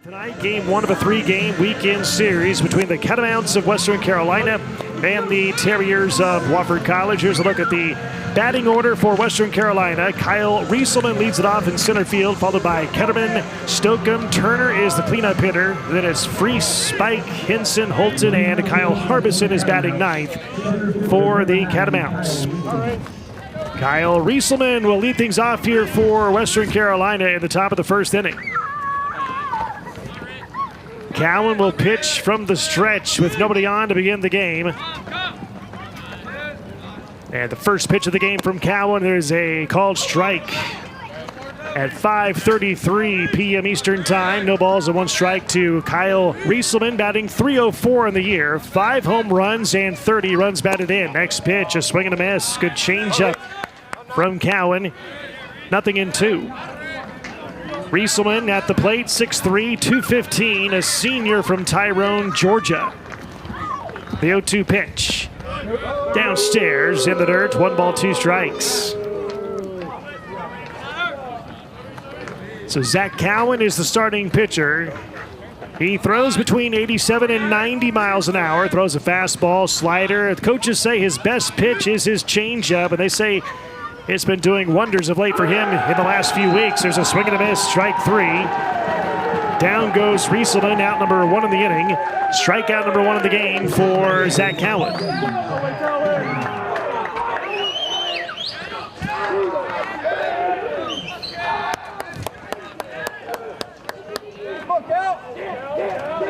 Tonight, game one of a three-game weekend series between the Catamounts of Western Carolina and the Terriers of Wofford College. Here's a look at the batting order for Western Carolina. Kyle Rieselman leads it off in center field, followed by Ketterman, Stokeham. Turner is the cleanup hitter. Then it's Freese, Spike, Henson, Holton, and Kyle Harbison is batting ninth for the Catamounts. Kyle Rieselman will lead things off here for Western Carolina in the top of the first inning. Cowan will pitch from the stretch with nobody on to begin the game. And the first pitch of the game from Cowan, there's a called strike at 5:33 p.m. Eastern Time. No balls and one strike to Kyle Rieselman, batting .304 in the year. 5 home runs and 30 runs batted in. Next pitch, a swing and a miss. Good changeup from Cowan. Nothing in 2. Rieselman at the plate, 6'3", 215, a senior from Tyrone, Georgia. The 0-2 pitch. Downstairs in the dirt, 1 ball, 2 strikes. So Zach Cowan is the starting pitcher. He throws between 87 and 90 miles an hour, throws a fastball, slider. The coaches say his best pitch is his changeup, and they say it's been doing wonders of late for him in the last few weeks. There's a swing and a miss, strike 3. Down goes Rieselman, out number 1 in the inning. Strikeout number 1 in the game for Zach Cowan.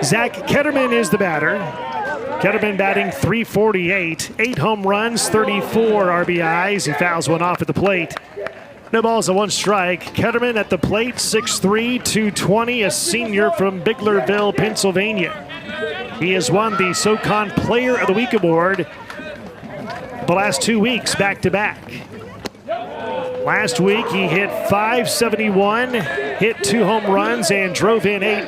Zach Ketterman is the batter. Ketterman batting .348, 8 home runs, 34 RBIs. He fouls one off at the plate. No balls and 1 strike. Ketterman at the plate, 6'3", 220, a senior from Biglerville, Pennsylvania. He has won the SoCon Player of the Week award the last 2 weeks back-to-back. Last week he hit .571, hit 2 home runs, and drove in 8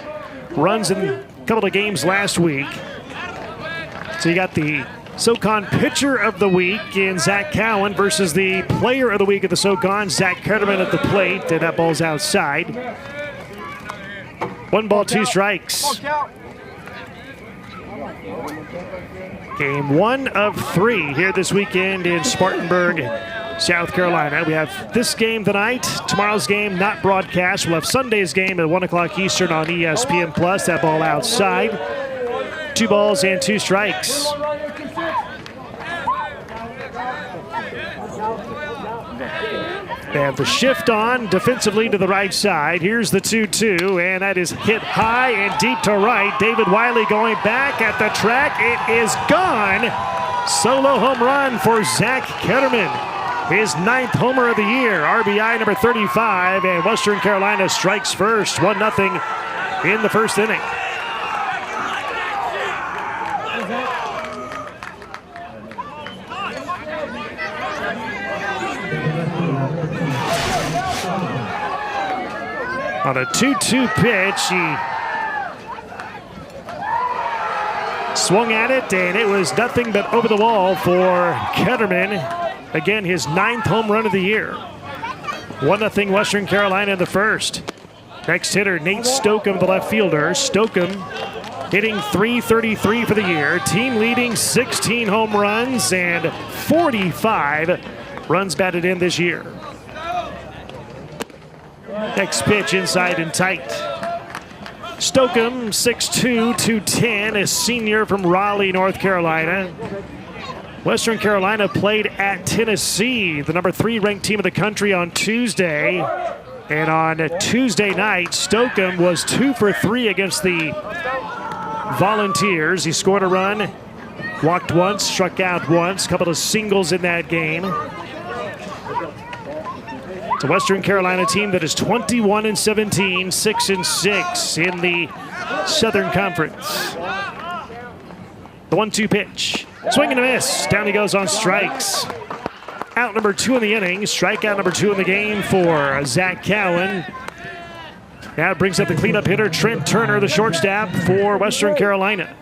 runs in a couple of games last week. So you got the SoCon Pitcher of the Week in Zach Cowan versus the Player of the Week of the SoCon, Zach Ketterman at the plate, and that ball's outside. 1 ball, 2 strikes. Game 1 of 3 here this weekend in Spartanburg, South Carolina. We have this game tonight. Tomorrow's game not broadcast. We'll have Sunday's game at 1 o'clock Eastern on ESPN+. That ball outside. 2 balls and 2 strikes. And the shift on defensively to the right side. Here's the 2-2, and that is hit high and deep to right. David Wiley going back at the track. It is gone. Solo home run for Zach Ketterman. His 9th homer of the year. RBI number 35, and Western Carolina strikes first. 1-0 in the first inning. On a 2-2 pitch, he swung at it, and it was nothing but over the wall for Ketterman. Again, his 9th home run of the year. 1-0 Western Carolina in the first. Next hitter, Nate Stokeham, the left fielder. Stokeham hitting .333 for the year. Team leading 16 home runs and 45 runs batted in this year. Next pitch inside and tight. Stokeham, 6'2", 210, a senior from Raleigh, North Carolina. Western Carolina played at Tennessee, the number 3 ranked team of the country, on Tuesday. And on Tuesday night, Stokeham was 2 for 3 against the Volunteers. He scored a run, walked once, struck out once, a couple of singles in that game. It's a Western Carolina team that is 21-17, 6-6 in the Southern Conference. The 1-2 pitch. Swing and a miss. Down he goes on strikes. Out number 2 in the inning. Strikeout number 2 in the game for Zach Cowan. Now brings up the cleanup hitter, Trent Turner, the shortstop for Western Carolina.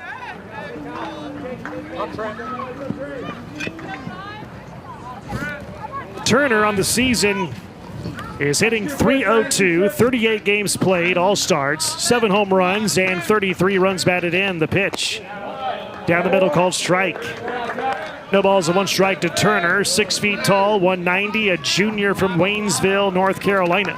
Turner on the season is hitting .302, 38 games played, all starts, 7 home runs, and 33 runs batted in. The pitch down the middle called strike. No balls and 1 strike to Turner, 6 feet tall, 190, a junior from Waynesville, North Carolina.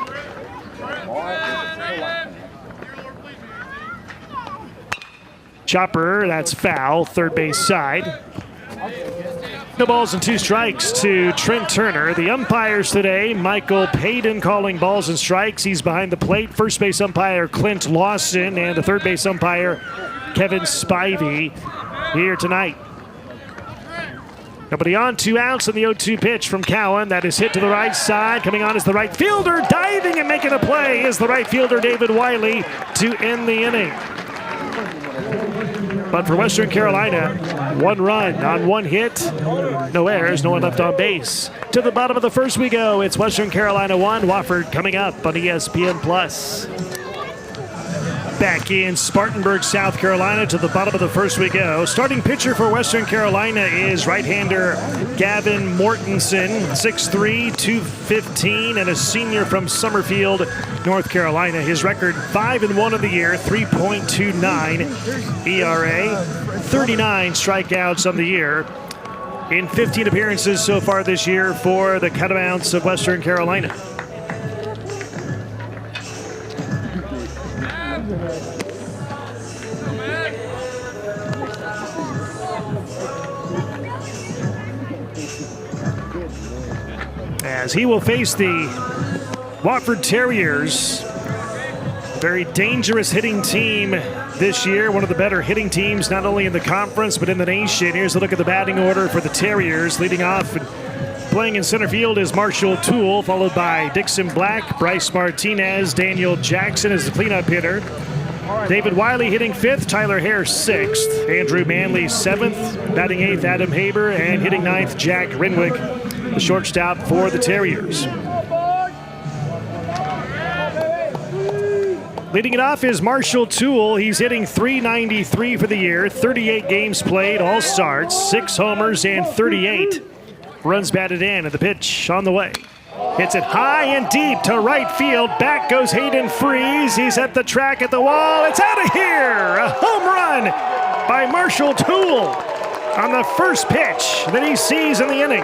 Chopper, that's foul, third base side. No balls and 2 strikes to Trent Turner. The umpires today, Michael Payton calling balls and strikes. He's behind the plate. First base umpire Clint Lawson and the third base umpire Kevin Spivey here tonight. Nobody on, 2 outs on the 0-2 pitch from Cowan. That is hit to the right side. Coming on is the right fielder. Diving and making a play is the right fielder David Wiley to end the inning. But for Western Carolina, 1 run on 1 hit, no errors, no one left on base. To the bottom of the first we go. It's Western Carolina 1, Wofford coming up on ESPN+. Back in Spartanburg, South Carolina, to the bottom of the first we go. Starting pitcher for Western Carolina is right-hander Gavin Mortensen, 6'3", 215, and a senior from Summerfield, North Carolina. His record 5-1 of the year, 3.29 ERA, 39 strikeouts on the year in 15 appearances so far this year for the Catamounts of Western Carolina. As he will face the Wofford Terriers, very dangerous hitting team this year, one of the better hitting teams not only in the conference but in the nation. Here's a look at the batting order for the Terriers. Leading off and playing in center field is Marshall Toole, followed by Dixon Black, Bryce Martinez, Daniel Jackson is the cleanup hitter. David Wiley hitting 5th, Tyler Hare 6th, Andrew Manley 7th, batting 8th Adam Haber, and hitting 9th Jack Renwick, the shortstop for the Terriers. Leading it off is Marshall Toole. He's hitting .393 for the year, 38 games played, all starts, 6 homers and 38 runs batted in. And the pitch on the way. Hits it high and deep to right field. Back goes Hayden Freeze. He's at the track at the wall. It's out of here. A home run by Marshall Toole on the first pitch that he sees in the inning.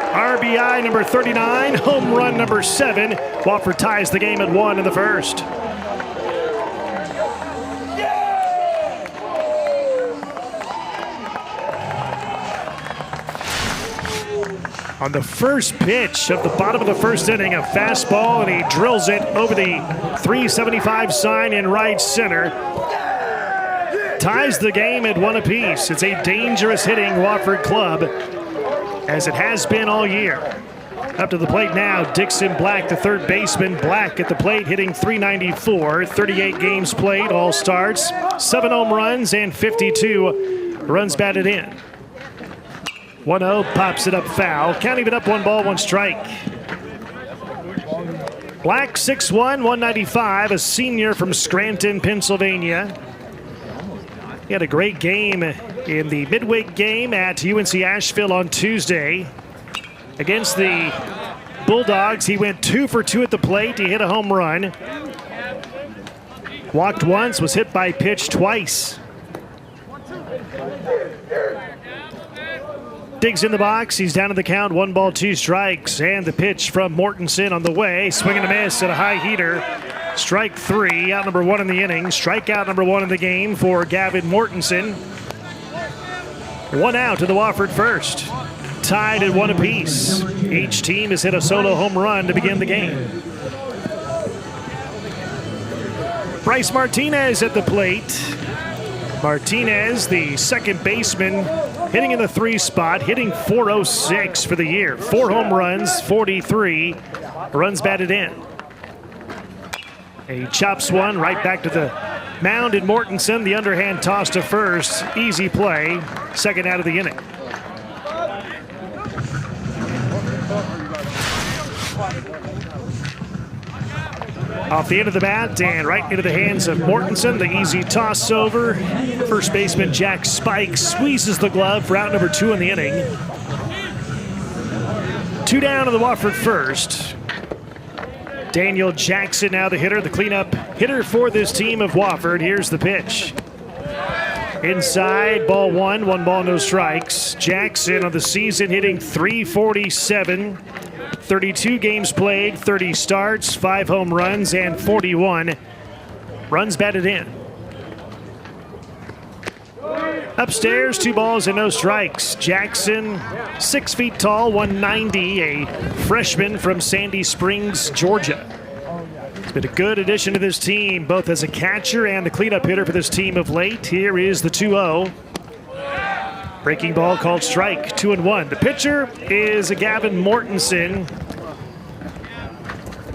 RBI number 39, home run number 7. Wofford ties the game at 1 in the first. On the first pitch of the bottom of the first inning, a fastball, and he drills it over the 375 sign in right center. Ties the game at 1 apiece. It's a dangerous hitting Wofford club, as it has been all year. Up to the plate now, Dixon Black, the third baseman. Black at the plate hitting .394, 38 games played, all starts, 7 home runs and 52 runs batted in. 1-0, pops it up foul. Count even up, 1 ball, 1 strike. Black, 6'1", 195, a senior from Scranton, Pennsylvania. He had a great game in the midweek game at UNC Asheville on Tuesday. Against the Bulldogs, he went 2 for 2 at the plate. He hit a home run. Walked once, was hit by pitch twice. Digs in the box. He's down to the count. 1 ball, 2 strikes. And the pitch from Mortensen on the way. Swing and a miss at a high heater. Strike 3, out number 1 in the inning. Strikeout number 1 in the game for Gavin Mortensen. 1 out to the Wofford first. Tied at 1 apiece. Each team has hit a solo home run to begin the game. Bryce Martinez at the plate. Martinez, the second baseman, hitting in the 3 spot, hitting .406 for the year. 4 home runs, 43 runs batted in. He chops one right back to the mound in Mortensen. The underhand toss to first. Easy play. Second out of the inning. Off the end of the bat and right into the hands of Mortensen. The easy toss over. First baseman Jack Spike squeezes the glove for out number 2 in the inning. 2 down to the Wofford first. Daniel Jackson now the hitter, the cleanup hitter for this team of Wofford. Here's the pitch. Inside, ball one ball, no strikes. Jackson on the season hitting .347, 32 games played, 30 starts, 5 home runs, and 41 runs batted in. Upstairs, 2 balls and no strikes. Jackson, 6 feet tall, 190, a freshman from Sandy Springs, Georgia. He's been a good addition to this team, both as a catcher and the cleanup hitter for this team of late. Here is the 2-0. Breaking ball called strike, 2-1. The pitcher is Gavin Mortensen.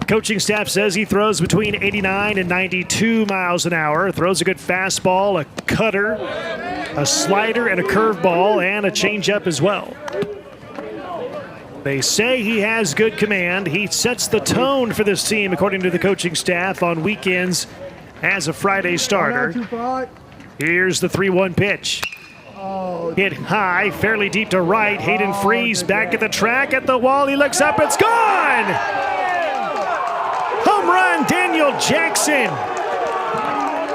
Coaching staff says he throws between 89 and 92 miles an hour. Throws a good fastball, a cutter, a slider, and a curveball, and a changeup as well. They say he has good command. He sets the tone for this team, according to the coaching staff, on weekends as a Friday starter. Here's the 3-1 pitch. Hit high, fairly deep to right. Hayden Freeze back at the track, at the wall. He looks up, it's gone! Home run, Daniel Jackson.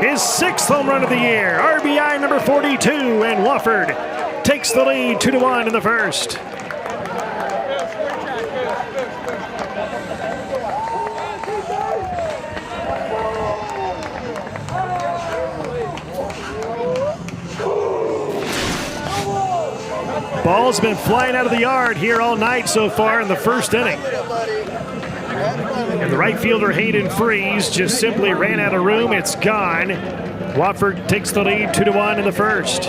His 6th home run of the year. RBI number 42, and Wofford takes the lead 2-1 in the first. Ball's been flying out of the yard here all night so far in the first inning. And the right fielder, Hayden Freeze, just simply ran out of room. It's gone. Wofford takes the lead 2-1 in the first.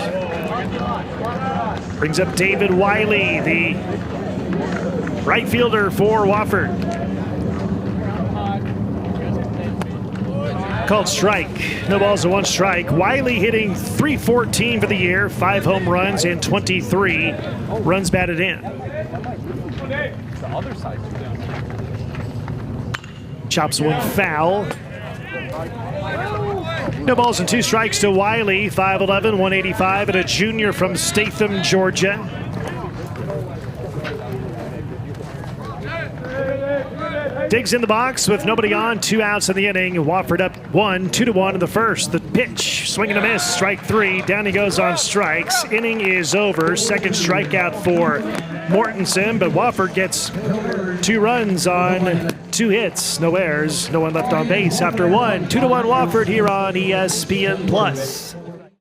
Brings up David Wiley, the right fielder for Wofford. Called strike. No balls and 1 strike. Wiley hitting .314 for the year, 5 home runs and 23 runs batted in. Chops one foul. No balls and 2 strikes to Wiley, 5'11", 185, and a junior from Statham, Georgia. Digs in the box with nobody on, 2 outs in the inning. Wofford up 2-1 in the first. The pitch, swing and a miss, strike 3. Down he goes on strikes. Inning is over. Second strikeout for Mortensen, but Wofford gets 2 runs on 2 hits, no errors, no one left on base after 1. 2-1 Wofford here on ESPN+.